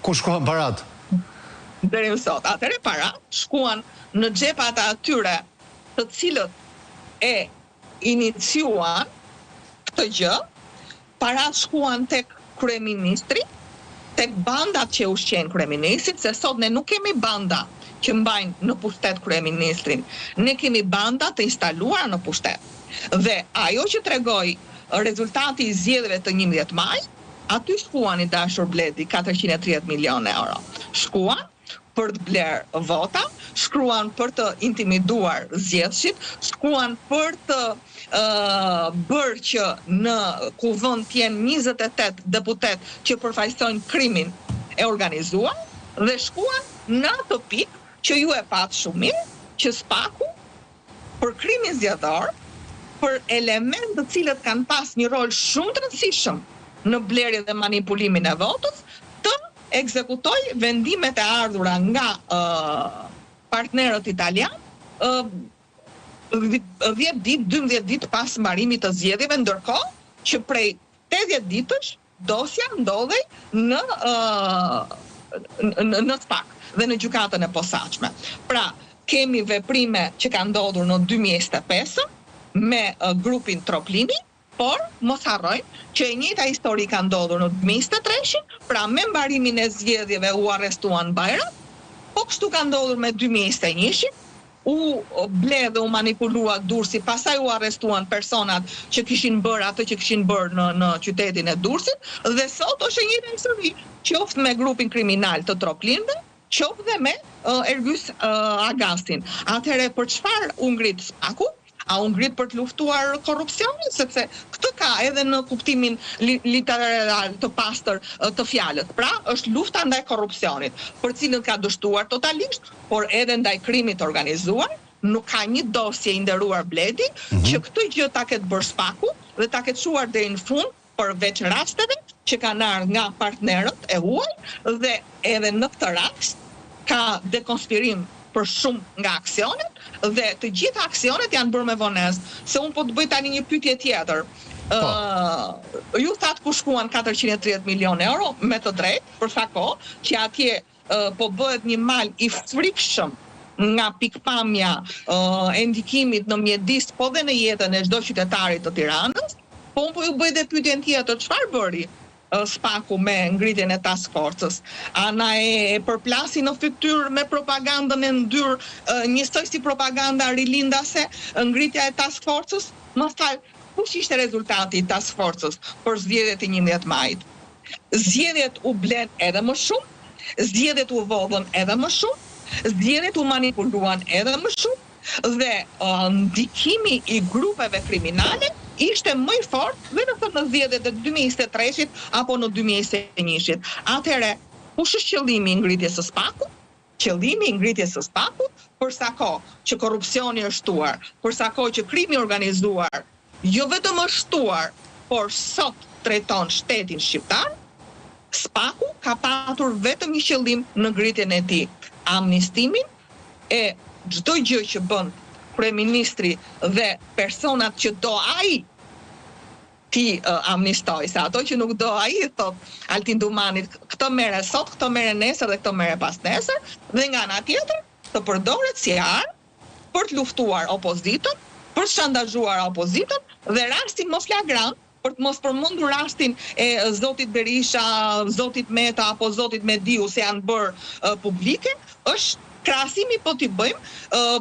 Ku shkuan parat? Deri më sot. Atëre parat shkuan në xhepat atyre të cilët e iniciuan këtë gjë, parat shkuan tek kryeministri, tek bandat që ushqejnë kryeministrit, se sot ne nuk kemi banda që mbajnë në pushtet kryeministrin, ne kemi banda të instaluara në pushtet. Dhe ajo që tregoi rezultati i zgjedhjeve të 11 maj, aty shkuan i dashur Bledi 430 milionë euro. Shkuan për të blerë vota, shkruan për të intimiduar zgjedhësit, shkuan për të bërë që në kuvend të jenë 28 deputet që përfaqësojnë krimin e organizuar dhe shkuan në atë pikë që ju e patë shumë mirë, që SPAK-u për krimin zgjedhor, për elementë të cilët kanë pas një rol shumë të rëndësishëm në blerjen dhe manipulimin e votës, të ekzekutoj vendimet e ardhura nga partnerët italian 10 ditë, 12 ditë pas mbarimit të zgjedhjeve, ndërkohë që prej 80 ditësh dosja ndodhej në SPAK dhe në gjykatën e posaçme. Pra, kemi veprime që kanë ndodhur në 2025 me grupin Troplini, por mos harrojmë që e njëjta histori ka ndodhur në 2023, pra me mbarimin e zgjedhjeve u arrestuan Bajram, po kështu ka ndodhur me 2021, u ble dhe u manipulua Durrësi, pastaj u arrestuan personat që kishin bërë atë që kishin bërë në qytetin e Durrësit, dhe sot është e njëjta histori, qoftë me grupin kriminal të Troplinëve, qoftë dhe me Ergjys Agastin. Atëherë për çfarë u ngrit SPAK-u? A u ngrit për të luftuar korrupsionin, sepse këtë ka edhe në kuptimin literal të pastër të fjalës. Pra, është lufta ndaj korrupsionit, për cilën ka dështuar totalisht, por edhe ndaj krimit organizuar. Nuk ka një dosje i nderuar Bledi që këtë gjë ta ketë bërë SPAK-u dhe ta ketë çuar deri në fund, përveç rasteve që kanë ardhur nga partnerët e huaj, dhe edhe në këtë rast ka dekonspirim për shumë nga aksionet, dhe të gjitha aksionet janë bërë me vonesë. Se unë po të bëj tani një pyetje tjetër. Ju thatë ku shkuan 430 milionë euro, me të drejtë, për sa kohë që atje po bëhet një mal i frikshëm nga pikpamja e ndikimit në mjedis, po dhe në jetën e çdo qytetarit të Tiranës, po unë po ju bëj dhe pyetjen tjetër, çfarë bëri SPAK-u me ngritjen e task force-s? A na e përplasi në fytyrë me propagandën e ndyrë, njësoj si propaganda rilindase, ngritja e task force-s? Më fal, kush ishte rezultati i task force-s për zgjedhjet e 11 majit? Zgjedhjet u blen edhe më shumë, zgjedhjet u vodhën edhe më shumë, zgjedhjet u manipuluan edhe më shumë, dhe ndikimi i grupeve kriminale ishte më i fortë vetëm në zgjedhjet e 2023-shit apo në 2021-shit. Atëherë, kush është qëllimi i ngritjes së SPAK-ut? Qëllimi i ngritjes së SPAK-ut, për sa kohë që korrupsioni është shtuar, për sa kohë që krimi organizuar jo vetëm është shtuar, por sot trajton shtetin shqiptar, SPAK-u ka patur vetëm një qëllim në ngritjen e tij, amnistimin e çdo gjë që bën kryeministri dhe personat që do ai ti amnistoj, se ato që nuk do ai, thot Altin Dumanit, këtë merre sot, këtë merre nesër dhe këtë merre pas nesër, dhe nga ana tjetër të përdoret si armë për të luftuar opozitën, për të shantazhuar opozitën, dhe rastin më flagrant, për të mos përmendur rastin e zotit Berisha, zotit Meta apo zotit Mediu, se janë bërë publike, është krahasimi po t'i bëjmë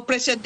precedent